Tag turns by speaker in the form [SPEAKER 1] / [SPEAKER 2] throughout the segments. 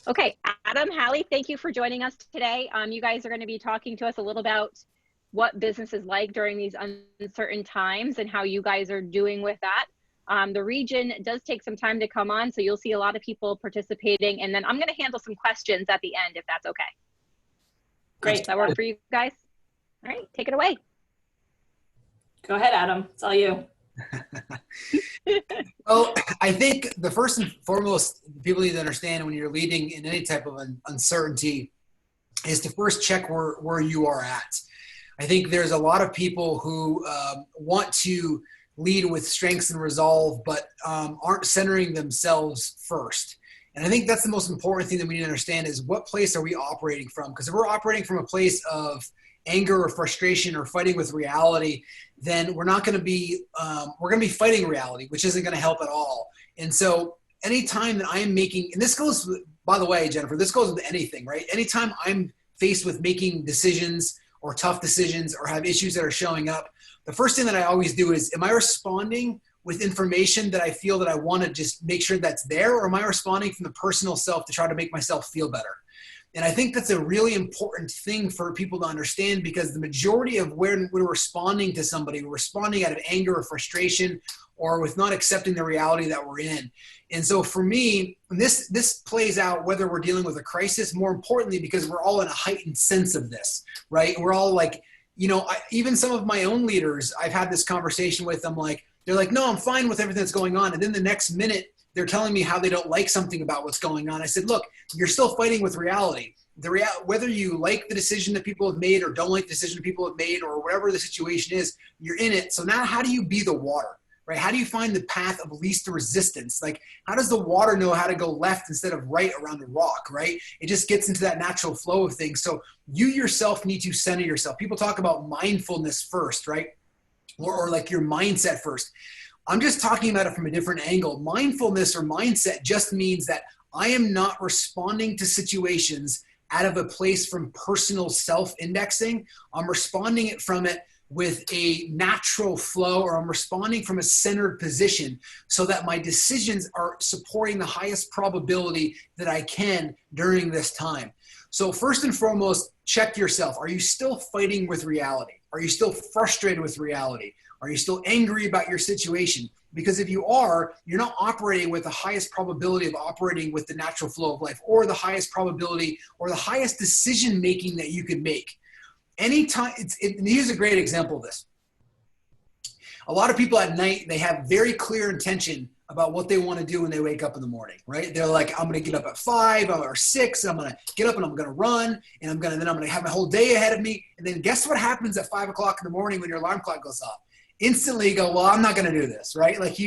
[SPEAKER 1] Okay, Adam, Hallie, thank you for joining us today. You guys are going to be talking to us a little about what business is like during these uncertain times and how you guys are doing with that. The region does take some time to come on, so you'll see a lot of people participating, and then I'm going to handle some questions at the end if that's okay.
[SPEAKER 2] Great.
[SPEAKER 1] Does that work for you guys? All right, take it away.
[SPEAKER 2] Go ahead, Adam. It's all you.
[SPEAKER 3] Well, I think the first and foremost people need to understand when you're leading in any type of uncertainty is to first check where you are at. I think there's a lot of people who want to lead with strengths and resolve, but aren't centering themselves first. And I think that's the most important thing that we need to understand is what place are we operating from? Because if we're operating from a place of anger or frustration or fighting with reality, then we're not going to be, we're going to be fighting reality, which isn't going to help at all. And so anytime that I am making, and this goes, by the way, Jennifer, this goes with anything, right? Anytime I'm faced with making decisions or tough decisions or have issues that are showing up, the first thing that I always do is, am I responding with information that I feel that I want to just make sure that's there, or am I responding from the personal self to try to make myself feel better? And I think that's a really important thing for people to understand, because the majority of when we're responding to somebody, we're responding out of anger or frustration or with not accepting the reality that we're in. And so for me, this plays out whether we're dealing with a crisis, more importantly, because we're all in a heightened sense of this, right? We're all like, even some of my own leaders, I've had this conversation with them, like, they're like, no, I'm fine with everything that's going on. And then the next minute, they're telling me how they don't like something about what's going on. I said, look, you're still fighting with reality. Whether you like the decision that people have made or don't like the decision that people have made or whatever the situation is, you're in it. So now how do you be the water, right? How do you find the path of least resistance? Like, how does the water know how to go left instead of right around a rock, right? It just gets into that natural flow of things. So you yourself need to center yourself. People talk about mindfulness first, right? Or like your mindset first. I'm just talking about it from a different angle. Mindfulness or mindset just means that I am not responding to situations out of a place from personal self-indexing. I'm responding it from it with a natural flow, or I'm responding from a centered position so that my decisions are supporting the highest probability that I can during this time. So first and foremost, check yourself. Are you still fighting with reality? Are you still frustrated with reality? Are you still angry about your situation? Because if you are, you're not operating with the highest probability of operating with the natural flow of life, or the highest probability or the highest decision making that you could make. Anytime, here's a great example of this. A lot of people at night, they have very clear intention about what they want to do when they wake up in the morning, right? They're like, I'm going to get up at 5 or 6, and I'm going to get up and I'm going to run, and I'm going to have my whole day ahead of me. And then guess what happens at 5 o'clock in the morning when your alarm clock goes off? Instantly you go, well, I'm not going to do this, right? Like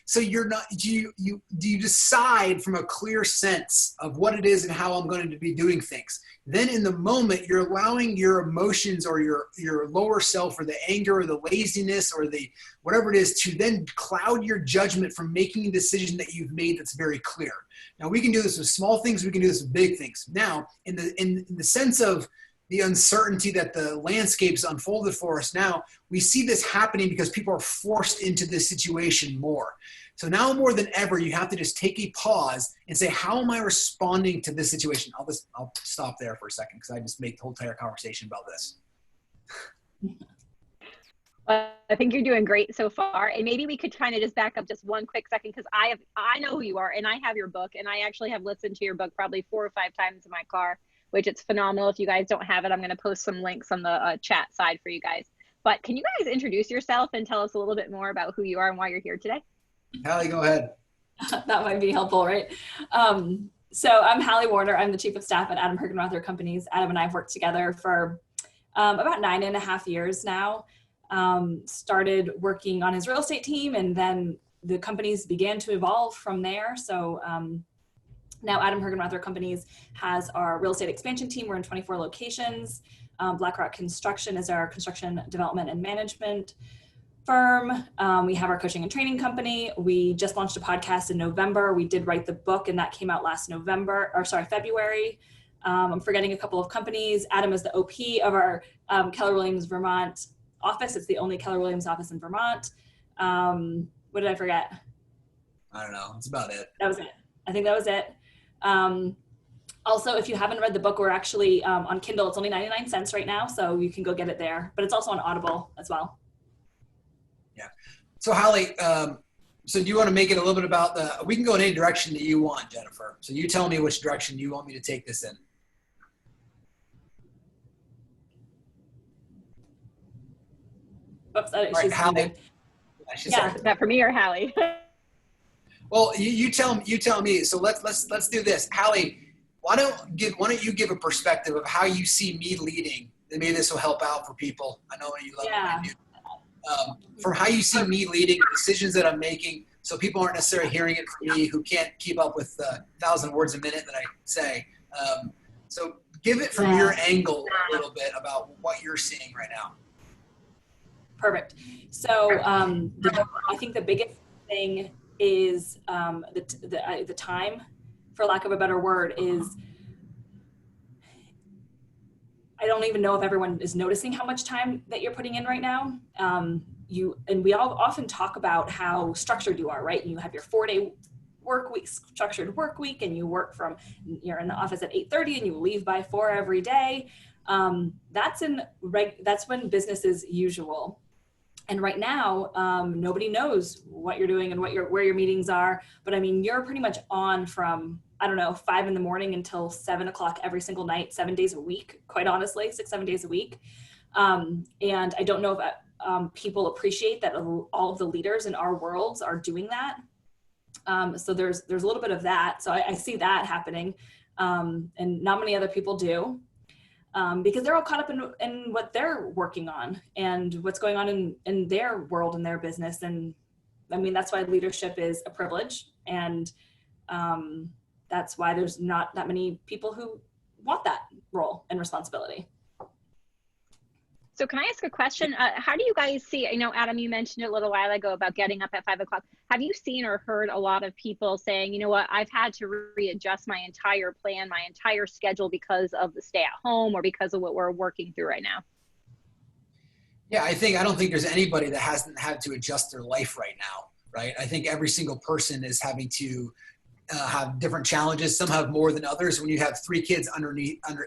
[SPEAKER 3] so you're not, do you decide from a clear sense of what it is and how I'm going to be doing things. Then in the moment, you're allowing your emotions or your lower self or the anger or the laziness or the whatever it is to then cloud your judgment from making a decision that you've made that's very clear. Now we can do this with small things. We can do this with big things. Now in the sense of the uncertainty that the landscape's unfolded for us now, we see this happening because people are forced into this situation more. So now more than ever, you have to just take a pause and say, how am I responding to this situation? I'll stop there for a second because I just made the whole entire conversation about this.
[SPEAKER 1] I think you're doing great so far. And maybe we could kind of just back up just one quick second, because I know who you are and I have your book, and I actually have listened to your book probably 4 or 5 times in my car, which it's phenomenal. If you guys don't have it, I'm going to post some links on the chat side for you guys. But can you guys introduce yourself and tell us a little bit more about who you are and why you're here today?
[SPEAKER 3] Hallie, go ahead.
[SPEAKER 2] That might be helpful, right? So I'm Hallie Warner. I'm the Chief of Staff at Adam Hergenrother Companies. Adam and I have worked together for about 9.5 years now. Started working on his real estate team, and then the companies began to evolve from there. So now Adam Hergenrother Companies has our real estate expansion team. We're in 24 locations. BlackRock Construction is our construction development and management firm. We have our coaching and training company. We just launched a podcast in November. We did write the book, and that came out last February. I'm forgetting a couple of companies. Adam is the OP of our Keller Williams Vermont office. It's the only Keller Williams office in Vermont. What did I forget?
[SPEAKER 3] I don't know. That's about it.
[SPEAKER 2] That was it. I think that was it. Also, if you haven't read the book, we're actually on Kindle. It's only 99 cents right now, so you can go get it there. But it's also on Audible as well.
[SPEAKER 3] Yeah. So Hallie, so do you want to make it a little bit about we can go in any direction that you want, Jennifer. So you tell me which direction you want me to take this in.
[SPEAKER 2] Oops,
[SPEAKER 3] Right,
[SPEAKER 2] she's
[SPEAKER 3] Hallie.
[SPEAKER 2] muted. Yeah.
[SPEAKER 1] Is that for me or Hallie?
[SPEAKER 3] Well, you tell me. So let's do this. Hallie, why don't you give a perspective of how you see me leading? And maybe this will help out for people. I know you love what you do. From how you see me leading, the decisions that I'm making, so people aren't necessarily hearing it from me who can't keep up with 1,000 words a minute that I say. So give it from your angle a little bit about what you're seeing right now.
[SPEAKER 2] Perfect. So I think the biggest thing is the time, for lack of a better word, is I don't even know if everyone is noticing how much time that you're putting in right now. We all often talk about how structured you are, right? You have your 4-day work week, structured work week, and you're in the office at 8:30 and you leave by 4 every day. That's when business is usual. And right now, nobody knows what you're doing and where your meetings are. But I mean, you're pretty much on from, 5 in the morning until 7 o'clock every single night, 7 days a week, quite honestly, 6-7 days a week. And I don't know if people appreciate that all of the leaders in our worlds are doing that. So there's a little bit of that. So I see that happening. And not many other people do. Because they're all caught up in what they're working on and what's going on in their world and their business. And I mean, that's why leadership is a privilege. And that's why there's not that many people who want that role and responsibility.
[SPEAKER 1] So can I ask a question? How do you guys see, Adam, you mentioned it a little while ago about getting up at 5 o'clock. Have you seen or heard a lot of people saying, you know what, I've had to readjust my entire plan, my entire schedule because of the stay at home or because of what we're working through right now?
[SPEAKER 3] Yeah, I don't think there's anybody that hasn't had to adjust their life right now, right? I think every single person is having to have different challenges. Some have more than others. When you have 3 kids under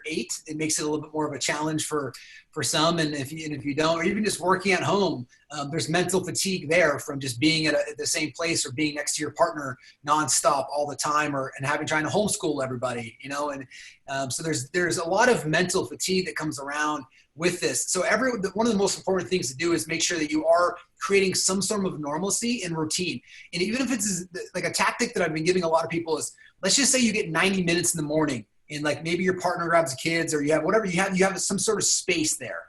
[SPEAKER 3] 8, it makes it a little bit more of a challenge for some. And if you don't, or even just working at home, there's mental fatigue there from just being at the same place or being next to your partner nonstop all the time, and trying to homeschool everybody, and so there's a lot of mental fatigue that comes around with this. So one of the most important things to do is make sure that you are creating some sort of normalcy and routine. And even if it's like a tactic that I've been giving a lot of people is, let's just say you get 90 minutes in the morning and like maybe your partner grabs the kids or you have whatever you have some sort of space there,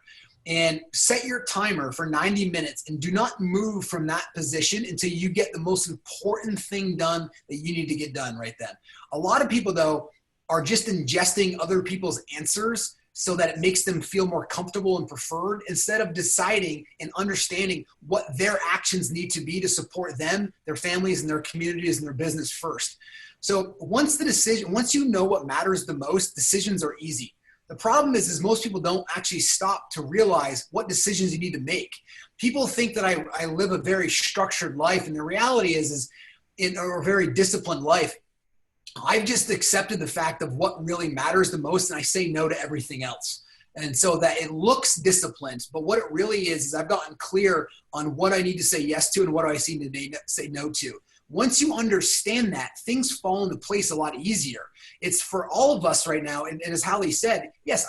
[SPEAKER 3] and set your timer for 90 minutes and do not move from that position until you get the most important thing done that you need to get done right then. A lot of people though are just ingesting other people's answers so that it makes them feel more comfortable and preferred, instead of deciding and understanding what their actions need to be to support them, their families, and their communities and their business first. So once you know what matters the most, decisions are easy. The problem is most people don't actually stop to realize what decisions you need to make. People think that I live a very structured life, and the reality is in a very disciplined life. I've just accepted the fact of what really matters the most, and I say no to everything else. And so that it looks disciplined, but what it really is I've gotten clear on what I need to say yes to and what I need to say no to. Once you understand that, things fall into place a lot easier. It's for all of us right now. And as Hallie said, yes,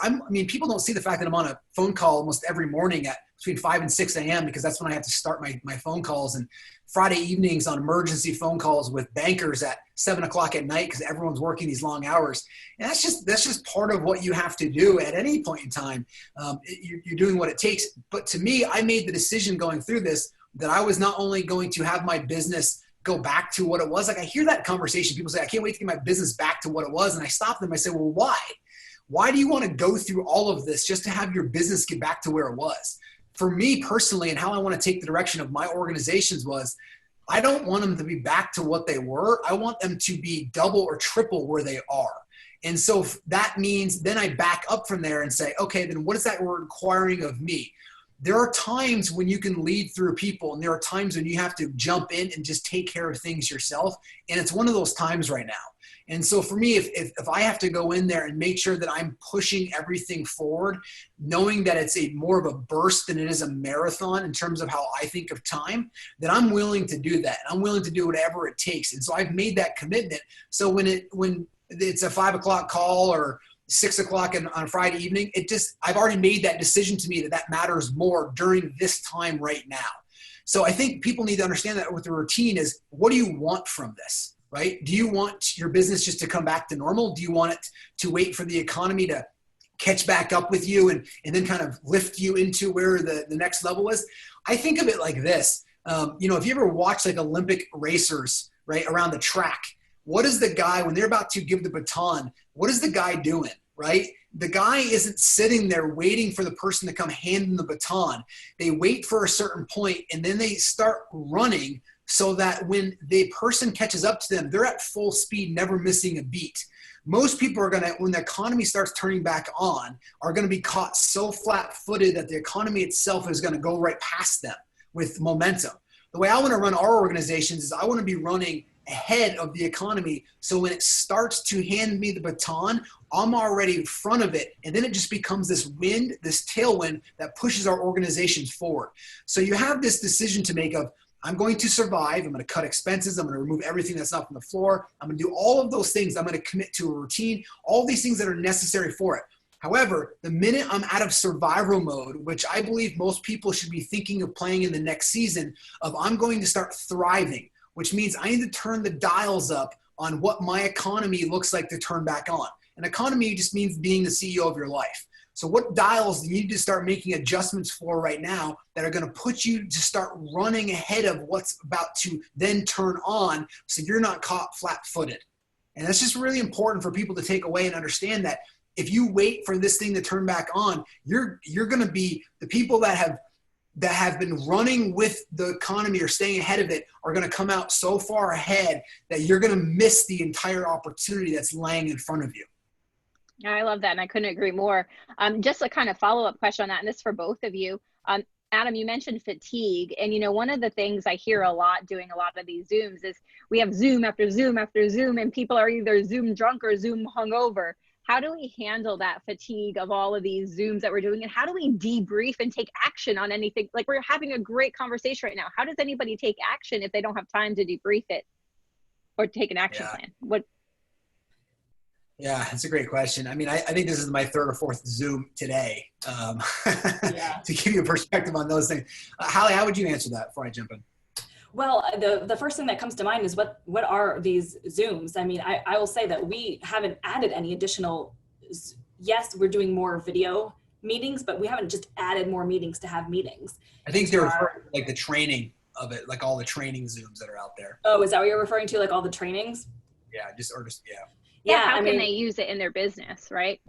[SPEAKER 3] people don't see the fact that I'm on a phone call almost every morning at between 5 and 6 a.m. because that's when I have to start my phone calls, and Friday evenings on emergency phone calls with bankers at 7 o'clock at night because everyone's working these long hours. And that's just part of what you have to do at any point in time. You're doing what it takes. But to me, I made the decision going through this that I was not only going to have my business go back to what it was. Like I hear that conversation. People say, I can't wait to get my business back to what it was. And I stop them. I say, well, why? Why do you want to go through all of this just to have your business get back to where it was? For me personally, and how I want to take the direction of my organizations was, I don't want them to be back to what they were. I want them to be double or triple where they are. And so that means then I back up from there and say, okay, then what is that requiring of me? There are times when you can lead through people, and there are times when you have to jump in and just take care of things yourself. And it's one of those times right now. And so for me, if I have to go in there and make sure that I'm pushing everything forward, knowing that it's a more of a burst than it is a marathon in terms of how I think of time, then I'm willing to do that. I'm willing to do whatever it takes. And so I've made that commitment. So when it's a 5 o'clock call or 6 o'clock on a Friday evening, I've already made that decision to me that matters more during this time right now. So I think people need to understand that with the routine is, what do you want from this, right? Do you want your business just to come back to normal? Do you want it to wait for the economy to catch back up with you and then kind of lift you into where the next level is? I think of it like this. If you ever watch like Olympic racers, right, around the track, what is the guy, when they're about to give the baton, what is the guy doing, right? The guy isn't sitting there waiting for the person to come hand them the baton. They wait for a certain point and then they start running so that when the person catches up to them, they're at full speed, never missing a beat. Most people are when the economy starts turning back on, are gonna be caught so flat-footed that the economy itself is gonna go right past them with momentum. The way I wanna run our organizations is I wanna be running ahead of the economy. So when it starts to hand me the baton, I'm already in front of it. And then it just becomes this wind, this tailwind that pushes our organizations forward. So you have this decision to make of, I'm going to survive. I'm going to cut expenses. I'm going to remove everything that's not from the floor. I'm going to do all of those things. I'm going to commit to a routine, all these things that are necessary for it. However, the minute I'm out of survival mode, which I believe most people should be thinking of playing in the next season, of I'm going to start thriving, which means I need to turn the dials up on what my economy looks like to turn back on. An economy just means being the CEO of your life. So what dials do you need to start making adjustments for right now that are going to put you to start running ahead of what's about to then turn on so you're not caught flat-footed? And that's just really important for people to take away and understand that if you wait for this thing to turn back on, you're going to be the people that have been running with the economy or staying ahead of it are going to come out so far ahead that you're going to miss the entire opportunity that's laying in front of you.
[SPEAKER 1] I love that, and I couldn't agree more. Just a kind of follow-up question on that, and this is for both of you. Adam, you mentioned fatigue, and one of the things I hear a lot doing a lot of these Zooms is we have Zoom after Zoom after Zoom, and people are either Zoom drunk or Zoom hungover. How do we handle that fatigue of all of these Zooms that we're doing, and how do we debrief and take action on anything? Like, we're having a great conversation right now. How does anybody take action if they don't have time to debrief it or take an action plan?
[SPEAKER 3] Yeah, that's a great question. I mean, I think this is my third or fourth Zoom today to give you a perspective on those things. Hallie, how would you answer that before I jump in?
[SPEAKER 2] Well, the first thing that comes to mind is what are these Zooms? I mean, I will say that we haven't added any additional, yes, we're doing more video meetings, but we haven't just added more meetings to have meetings.
[SPEAKER 3] I think they're referring to like the training of it, like all the training Zooms that are out there.
[SPEAKER 2] Oh, is that what you're referring to? Like all the trainings?
[SPEAKER 3] Yeah,
[SPEAKER 1] Yeah, how can they use it in their business, right?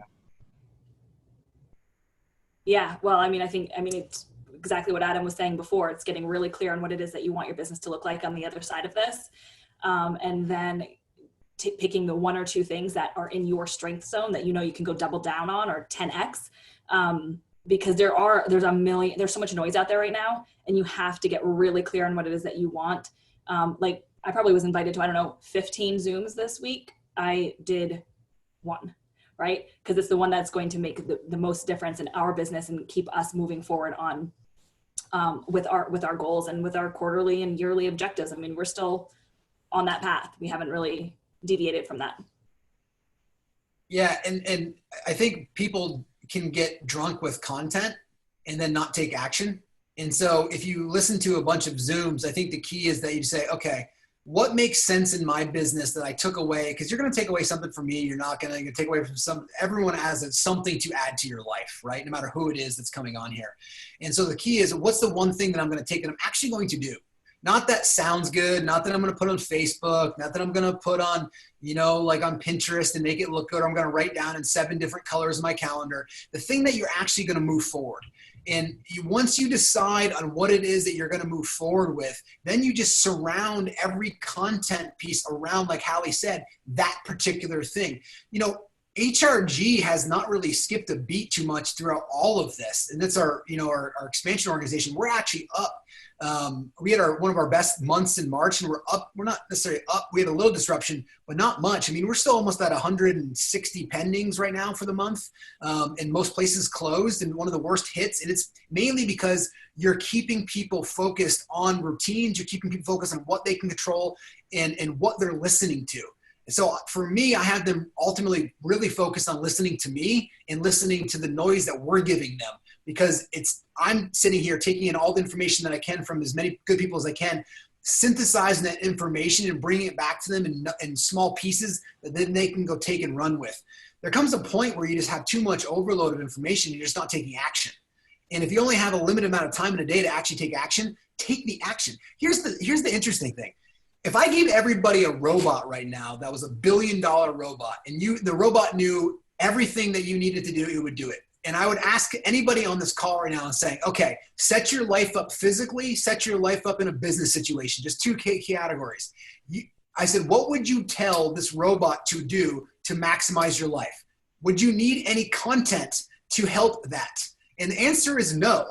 [SPEAKER 2] Yeah, well, I mean, it's exactly what Adam was saying before. It's getting really clear on what it is that you want your business to look like on the other side of this. And then picking the one or two things that are in your strength zone that you can go double down on or 10x. Because there's so much noise out there right now, and you have to get really clear on what it is that you want. Like I probably was invited to, 15 Zooms this week. I did one, right? Because it's the one that's going to make the most difference in our business and keep us moving forward on with our goals and with our quarterly and yearly objectives. I mean, we're still on that path. We haven't really deviated from that.
[SPEAKER 3] Yeah, and I think people can get drunk with content and then not take action. And so if you listen to a bunch of Zooms, I think the key is that you say, okay, what makes sense in my business that I took away? Because you're going to take away something from me. You're not going to take away from everyone has something to add to your life, right? No matter who it is that's coming on here. And so the key is, what's the one thing that I'm going to take that I'm actually going to do? Not that sounds good, not that I'm going to put on Facebook, not that I'm going to put on, like on Pinterest and make it look good. Or I'm going to write down in 7 different colors in my calendar. The thing that you're actually going to move forward. And once you decide on what it is that you're going to move forward with, then you just surround every content piece around, like Hallie said, that particular thing. HRG has not really skipped a beat too much throughout all of this. And that's our, our expansion organization. We're actually up. We had one of our best months in March, and we're up. We're not necessarily up. We had a little disruption, but not much. I mean, we're still almost at 160 pendings right now for the month, and most places closed, and one of the worst hits. And it's mainly because you're keeping people focused on routines. You're keeping people focused on what they can control and what they're listening to. And so for me, I have them ultimately really focused on listening to me and listening to the noise that we're giving them, because I'm sitting here taking in all the information that I can from as many good people as I can, synthesizing that information and bringing it back to them in small pieces that then they can go take and run with. There comes a point where you just have too much overload of information. You're just not taking action. And if you only have a limited amount of time in a day to actually take action, take the action. Here's the interesting thing. If I gave everybody a robot right now that was $1 billion robot, and the robot knew everything that you needed to do, it would do it. And I would ask anybody on this call right now and saying, okay, set your life up physically, set your life up in a business situation, just two categories. I said, what would you tell this robot to do to maximize your life? Would you need any content to help that? And the answer is no.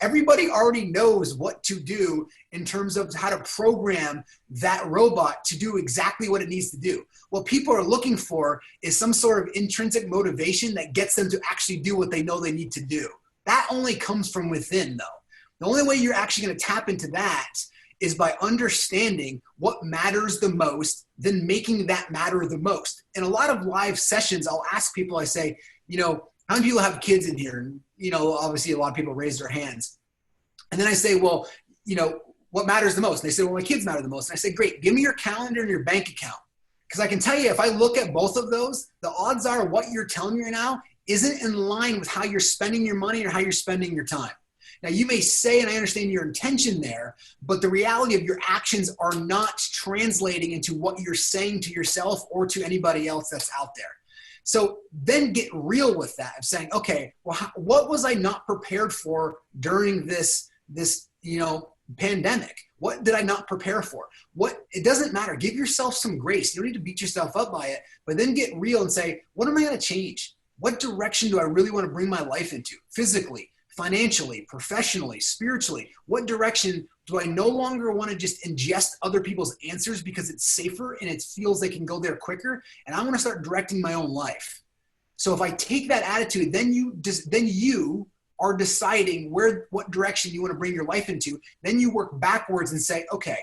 [SPEAKER 3] Everybody already knows what to do in terms of how to program that robot to do exactly what it needs to do. What people are looking for is some sort of intrinsic motivation that gets them to actually do what they know they need to do. That only comes from within, though. The only way you're actually going to tap into that is by understanding what matters the most, then making that matter the most. In a lot of live sessions, I'll ask people, I say, how many people have kids in here? And, obviously a lot of people raise their hands. And then I say, well, what matters the most? And they say, well, my kids matter the most. And I say, great, give me your calendar and your bank account. Because I can tell you, if I look at both of those, the odds are what you're telling me right now isn't in line with how you're spending your money or how you're spending your time. Now, you may say, and I understand your intention there, but the reality of your actions are not translating into what you're saying to yourself or to anybody else that's out there. So then get real with that of saying, okay, well, what was I not prepared for during this pandemic? What did I not prepare for? It doesn't matter. Give yourself some grace. You don't need to beat yourself up by it, but then get real and say, what am I going to change? What direction do I really want to bring my life into? Physically, financially, professionally, spiritually? What direction do I no longer want to just ingest other people's answers because it's safer and it feels they can go there quicker? And I want to start directing my own life. So if I take that attitude, then you are deciding what direction you want to bring your life into. Then you work backwards and say, okay,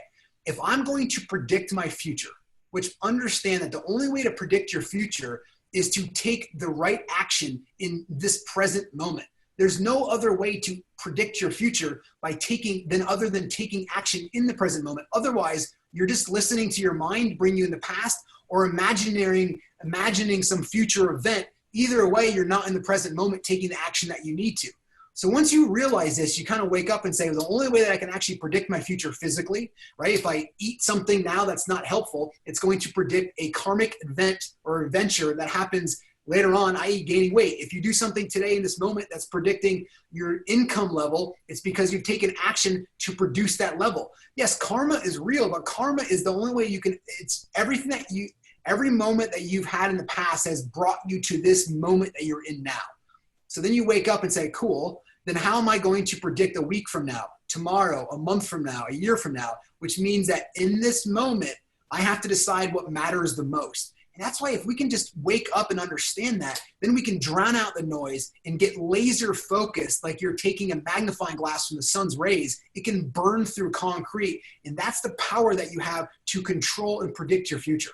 [SPEAKER 3] if I'm going to predict my future, which understand that the only way to predict your future is to take the right action in this present moment. There's no other way to predict your future other than taking action in the present moment. Otherwise, you're just listening to your mind bring you in the past or imagining some future event. Either way, you're not in the present moment taking the action that you need to. So once you realize this, you kind of wake up and say, well, the only way that I can actually predict my future physically, right? If I eat something now that's not helpful, it's going to predict a karmic event or adventure that happens later on, i.e. gaining weight. If you do something today in this moment that's predicting your income level, it's because you've taken action to produce that level. Yes, karma is real, but karma is the only way it's everything every moment that you've had in the past has brought you to this moment that you're in now. So then you wake up and say, cool, then how am I going to predict a week from now, tomorrow, a month from now, a year from now? Which means that in this moment, I have to decide what matters the most. And that's why if we can just wake up and understand that, then we can drown out the noise and get laser focused like you're taking a magnifying glass from the sun's rays. It can burn through concrete. And that's the power that you have to control and predict your future.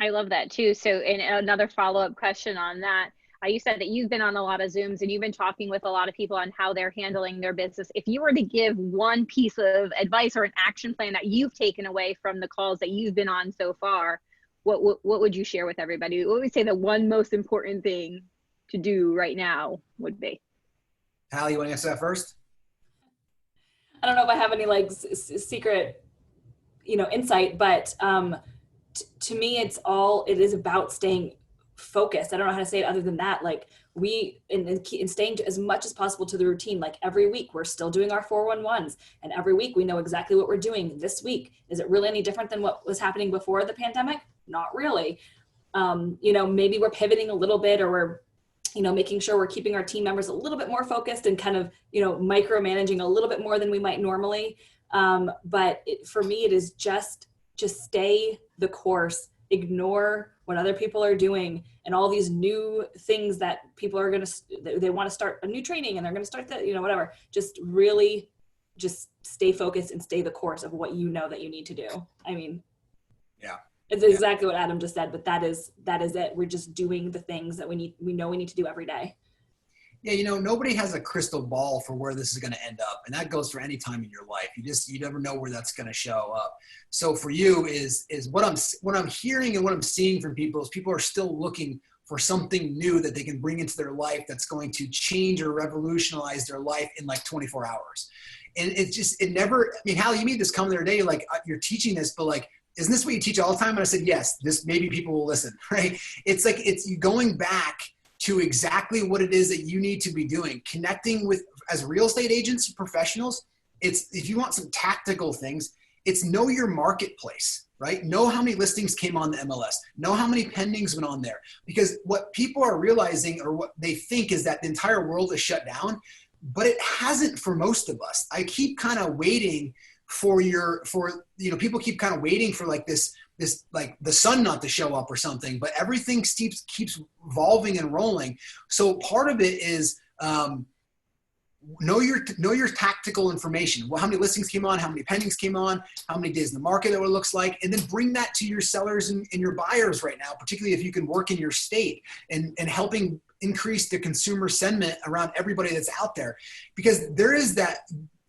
[SPEAKER 1] I love that too. So, and another follow-up question on that. You said that you've been on a lot of Zooms and you've been talking with a lot of people on how they're handling their business. If you were to give one piece of advice or an action plan that you've taken away from the calls that you've been on so far, what would you share with everybody? What would you say the one most important thing to do right now would be?
[SPEAKER 3] Hallie, you want to answer that first?
[SPEAKER 2] I don't know if I have any secret, insight, but to me, it is about staying focused. I don't know how to say it other than that. And staying as much as possible to the routine. Like every week we're still doing our 411s, and every week we know exactly what we're doing this week. Is it really any different than what was happening before the pandemic? Not really. Maybe we're pivoting a little bit, or we're, making sure we're keeping our team members a little bit more focused and kind of, micromanaging a little bit more than we might normally. But for me, it is just stay the course, ignore what other people are doing and all these new things that people are they want to start a new training and they're going to start that, whatever. Just really just stay focused and stay the course of what that you need to do. I mean,
[SPEAKER 3] yeah,
[SPEAKER 2] it's exactly what Adam just said, but that is it. We're just doing the things that we know we need to do every day.
[SPEAKER 3] Yeah, nobody has a crystal ball for where this is going to end up. And that goes for any time in your life. You never know where that's going to show up. So for you is what I'm hearing and what I'm seeing from people is people are still looking for something new that they can bring into their life that's going to change or revolutionize their life in like 24 hours. And Hallie, you made this comment the other day, like you're teaching this, but like, isn't this what you teach all the time? And I said, yes, maybe people will listen, right? It's like, it's you going back to exactly what it is that you need to be doing, connecting with, as real estate agents, professionals. If you want some tactical things, it's know your marketplace, right? Know how many listings came on the MLS, know how many pendings went on there, because what people are realizing or what they think is that the entire world is shut down, but it hasn't for most of us. I keep kind of waiting people keep kind of waiting for like this like the sun not to show up or something, but everything keeps evolving and rolling. So part of it is know your tactical information. Well, how many listings came on, how many pendings came on, how many days in the market it looks like, and then bring that to your sellers and your buyers right now, particularly if you can work in your state and helping increase the consumer sentiment around everybody that's out there. Because there is that,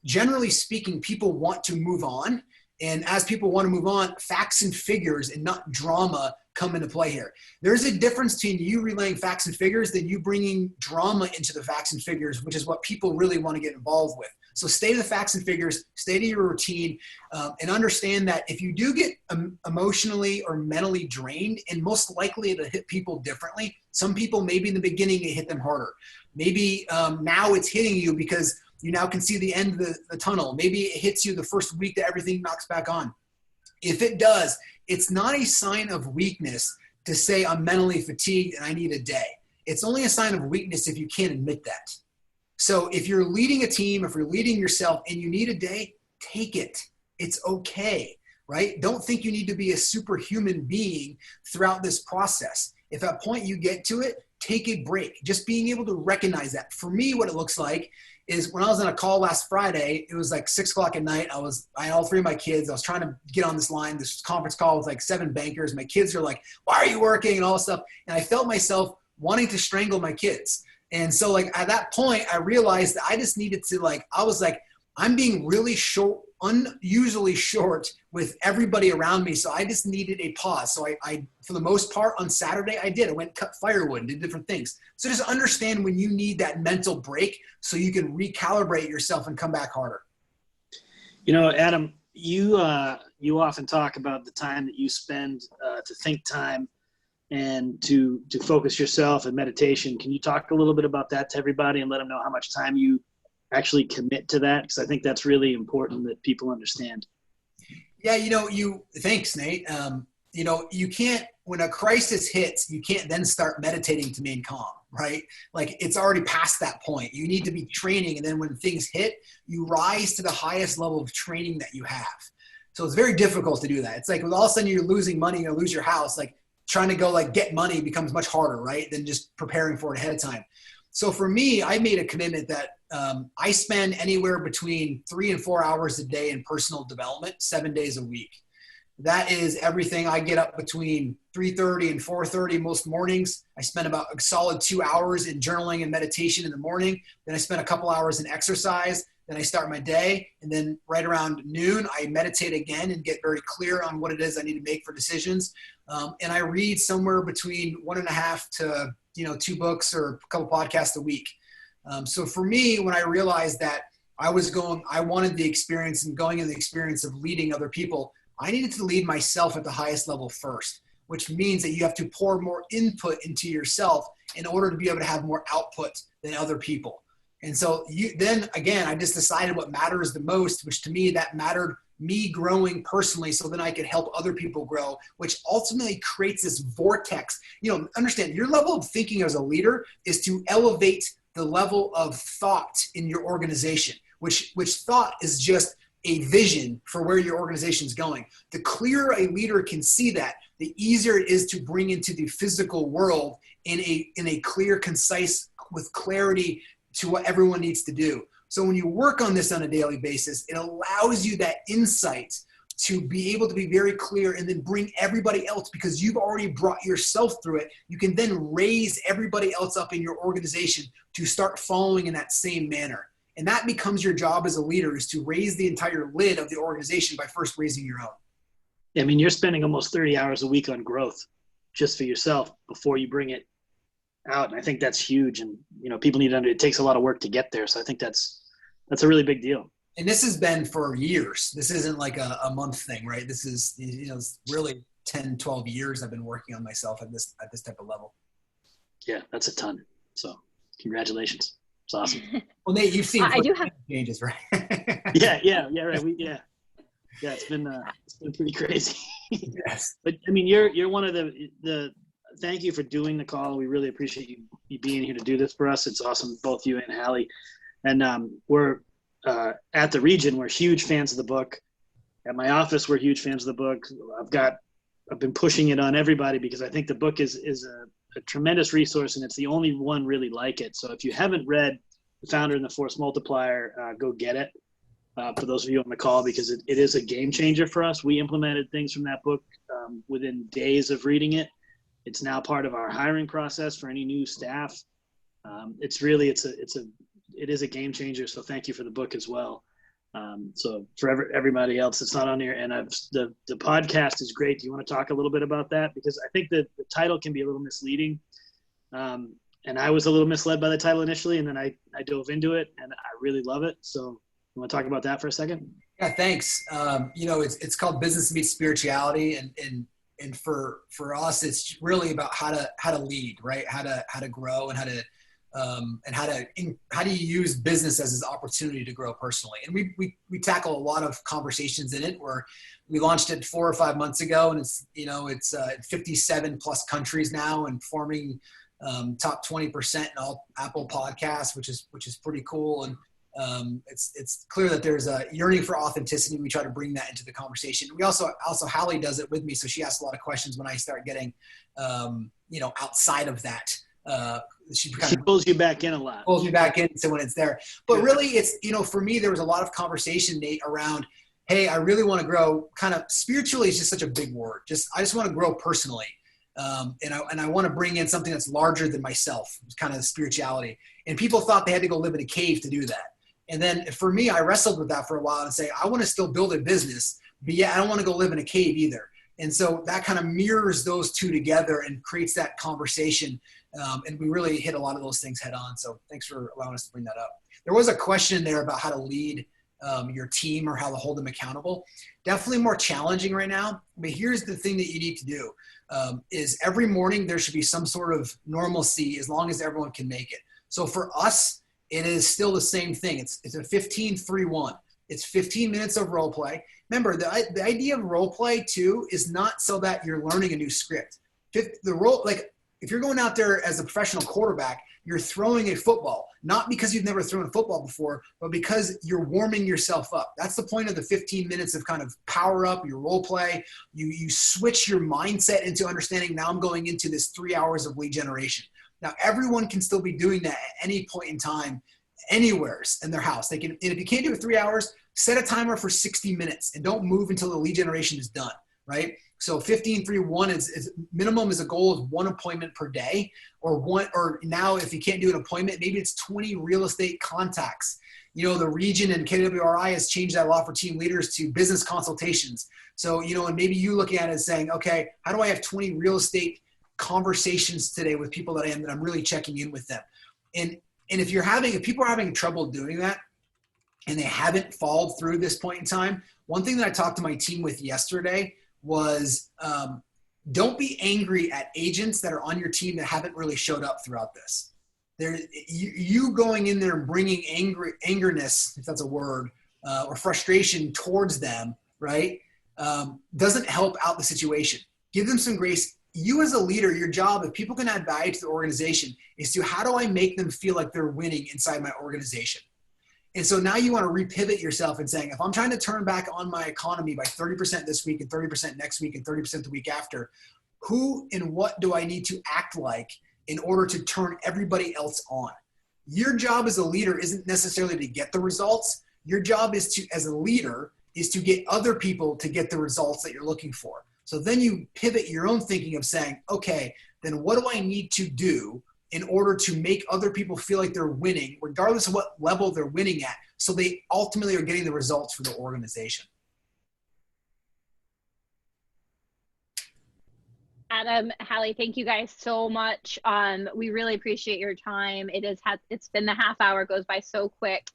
[SPEAKER 3] generally speaking, people want to move on. And as people want to move on, facts and figures and not drama come into play here. There's a difference between you relaying facts and figures than you bringing drama into the facts and figures, which is what people really want to get involved with. So stay to the facts and figures, stay to your routine, and understand that if you do get emotionally or mentally drained, and most likely it'll hit people differently. Some people, maybe in the beginning, it hit them harder. Maybe now it's hitting you because you now can see the end of the tunnel. Maybe it hits you the first week that everything knocks back on. If it does, it's not a sign of weakness to say I'm mentally fatigued and I need a day. It's only a sign of weakness if you can't admit that. So if you're leading a team, if you're leading yourself and you need a day, take it. It's okay, right? Don't think you need to be a superhuman being throughout this process. If at a point you get to it, take a break. Just being able to recognize that. For me, what it looks like is when I was on a call last Friday, it was like 6 o'clock at night. I had all three of my kids. I was trying to get on this conference call with like 7 bankers. My kids are like, why are you working and all this stuff? And I felt myself wanting to strangle my kids. And so like at that point, I realized that I just needed to I'm being really unusually short with everybody around me. So I just needed a pause. So I for the most part on Saturday, I went cut firewood and did different things. So just understand when you need that mental break so you can recalibrate yourself and come back harder.
[SPEAKER 4] Adam, you often talk about the time that you spend to think time and to focus yourself and meditation. Can you talk a little bit about that to everybody and let them know how much time you actually commit to that? Because I think that's really important that people understand.
[SPEAKER 3] Yeah, thanks, Nate. You can't, when a crisis hits, you can't then start meditating to remain calm, right? Like it's already past that point. You need to be training. And then when things hit, you rise to the highest level of training that you have. So it's very difficult to do that. It's like when all of a sudden you're losing money, you lose your house, like trying to go like get money becomes much harder, right? Than just preparing for it ahead of time. So for me, I made a commitment that I spend anywhere between 3 and 4 hours a day in personal development, 7 days a week. That is everything. I get up between 3:30 and 4:30 most mornings. I spend about a solid 2 hours in journaling and meditation in the morning. Then I spend a couple hours in exercise. Then I start my day. And then right around noon, I meditate again and get very clear on what it is I need to make for decisions. And I read somewhere between 1.5 to 2 books or a couple podcasts a week. So for me, when I realized that I wanted the experience and going in the experience of leading other people, I needed to lead myself at the highest level first, which means that you have to pour more input into yourself in order to be able to have more output than other people. And so then again, I just decided what matters the most, which to me that mattered me growing personally so then I could help other people grow, which ultimately creates this vortex. Understand your level of thinking as a leader is to elevate the level of thought in your organization, which thought is just a vision for where your organization is going. The clearer a leader can see that, the easier it is to bring into the physical world in a clear, concise, with clarity to what everyone needs to do. So when you work on this on a daily basis, it allows you that insight to be able to be very clear and then bring everybody else, because you've already brought yourself through it. You can then raise everybody else up in your organization to start following in that same manner. And that becomes your job as a leader, is to raise the entire lid of the organization by first raising your own.
[SPEAKER 4] I mean, you're spending almost 30 hours a week on growth just for yourself before you bring it out. And I think that's huge. And, people need to it takes a lot of work to get there. So I think that's a really big deal.
[SPEAKER 3] And this has been for years. This isn't like a month thing, right? This is, it's really 10, 12 years I've been working on myself at this type of level.
[SPEAKER 4] Yeah, that's a ton. So congratulations. It's awesome.
[SPEAKER 3] Well, Nate, you've seen
[SPEAKER 1] I do have
[SPEAKER 3] changes, right?
[SPEAKER 4] Yeah, right. Yeah, it's been pretty crazy.
[SPEAKER 3] Yes.
[SPEAKER 4] But I mean, you're one of the thank you for doing the call. We really appreciate you being here to do this for us. It's awesome, both you and Hallie. And we're at the region, we're huge fans of the book. At my office, we're huge fans of the book. I've been pushing it on everybody because I think the book is a tremendous resource, and it's the only one really like it. So if you haven't read The Founder and the Force Multiplier, go get it. For those of you on the call, because it is a game changer for us. We implemented things from that book within days of reading it. It's now part of our hiring process for any new staff. It is a game changer. So thank you for the book as well. So for everybody else that's not on here, and the podcast is great. Do you want to talk a little bit about that? Because I think that the title can be a little misleading. And I was a little misled by the title initially, and then I dove into it and I really love it. So you want to talk about that for a second?
[SPEAKER 3] Yeah, thanks. It's called Business Meets Spirituality, and for us, it's really about how to lead, right? How to grow, and how do you use business as an opportunity to grow personally. And we tackle a lot of conversations in it. Where we launched it 4 or 5 months ago, and it's 57 plus countries now, and forming top 20% in all Apple podcasts, which is pretty cool. And it's clear that there's a yearning for authenticity. We try to bring that into the conversation. We also Hallie does it with me, so she asks a lot of questions when I start getting outside of that. She
[SPEAKER 4] pulls you back in a lot.
[SPEAKER 3] Pulls me back in, so when it's there. But really, it's for me, there was a lot of conversation, Nate, around, hey, I really want to grow. Kind of spiritually is just such a big word. I just want to grow personally. And I want to bring in something that's larger than myself, kind of spirituality. And people thought they had to go live in a cave to do that. And then for me, I wrestled with that for a while and say, I want to still build a business, but yeah, I don't want to go live in a cave either. And so that kind of mirrors those two together and creates that conversation. And we really hit a lot of those things head on. So thanks for allowing us to bring that up. There was a question there about how to lead your team or how to hold them accountable. Definitely more challenging right now. But here's the thing that you need to do is every morning there should be some sort of normalcy as long as everyone can make it. So for us, it is still the same thing. It's a 15-3-1. It's 15 minutes of role play. Remember, the idea of role play too is not so that you're learning a new script. If you're going out there as a professional quarterback, you're throwing a football, not because you've never thrown a football before, but because you're warming yourself up. That's the point of the 15 minutes of kind of power up, your role play. You switch your mindset into understanding, now I'm going into this 3 hours of lead generation. Now, everyone can still be doing that at any point in time, anywhere in their house. And if you can't do it 3 hours, set a timer for 60 minutes and don't move until the lead generation is done, right? So 15-3-1 is minimum is a goal of 1 appointment per day, or now if you can't do an appointment, maybe it's 20 real estate contacts. The region and KWRI has changed that a lot for team leaders to business consultations. So, and maybe you looking at it as saying, okay, how do I have 20 real estate conversations today with people that I'm really checking in with them? And if people are having trouble doing that and they haven't followed through this point in time, one thing that I talked to my team with yesterday was don't be angry at agents that are on your team that haven't really showed up throughout this. You going in there and bringing angerness, if that's a word, or frustration towards them right, doesn't help out the situation. Give them some grace. You as a leader, your job, if people can add value to the organization, is to how do I make them feel like they're winning inside my organization? And so now you want to repivot yourself and saying, if I'm trying to turn back on my economy by 30% this week and 30% next week and 30% the week after, who and what do I need to act like in order to turn everybody else on? Your job as a leader isn't necessarily to get the results. Your job is to, as a leader, is to get other people to get the results that you're looking for. So then you pivot your own thinking of saying, okay, then what do I need to do in order to make other people feel like they're winning, regardless of what level they're winning at, so they ultimately are getting the results for the organization.
[SPEAKER 1] Adam, Hallie, thank you guys so much. We really appreciate your time. It's been the half hour, goes by so quick.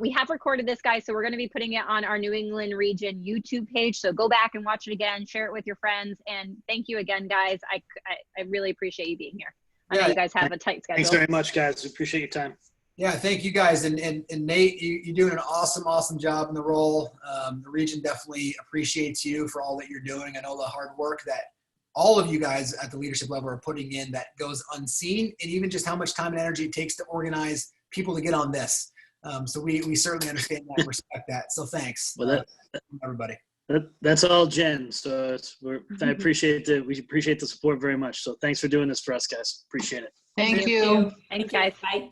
[SPEAKER 1] We have recorded this, guys, so we're going to be putting it on our New England region YouTube page. So go back and watch it again, share it with your friends, and thank you again, guys. I really appreciate you being here. I know you guys have a tight schedule.
[SPEAKER 4] Thanks very much, guys. We appreciate your time.
[SPEAKER 3] Yeah, thank you guys. And Nate, you're doing an awesome job in the role. The region definitely appreciates you for all that you're doing. I know the hard work that all of you guys at the leadership level are putting in that goes unseen, and even just how much time and energy it takes to organize people to get on this. So we certainly understand that and respect that. So thanks,
[SPEAKER 4] well,
[SPEAKER 3] everybody.
[SPEAKER 4] That's all Jen. So we appreciate the support very much. So thanks for doing this for us, guys. Appreciate it.
[SPEAKER 5] Thank you.
[SPEAKER 1] Thanks, guys.
[SPEAKER 2] Bye.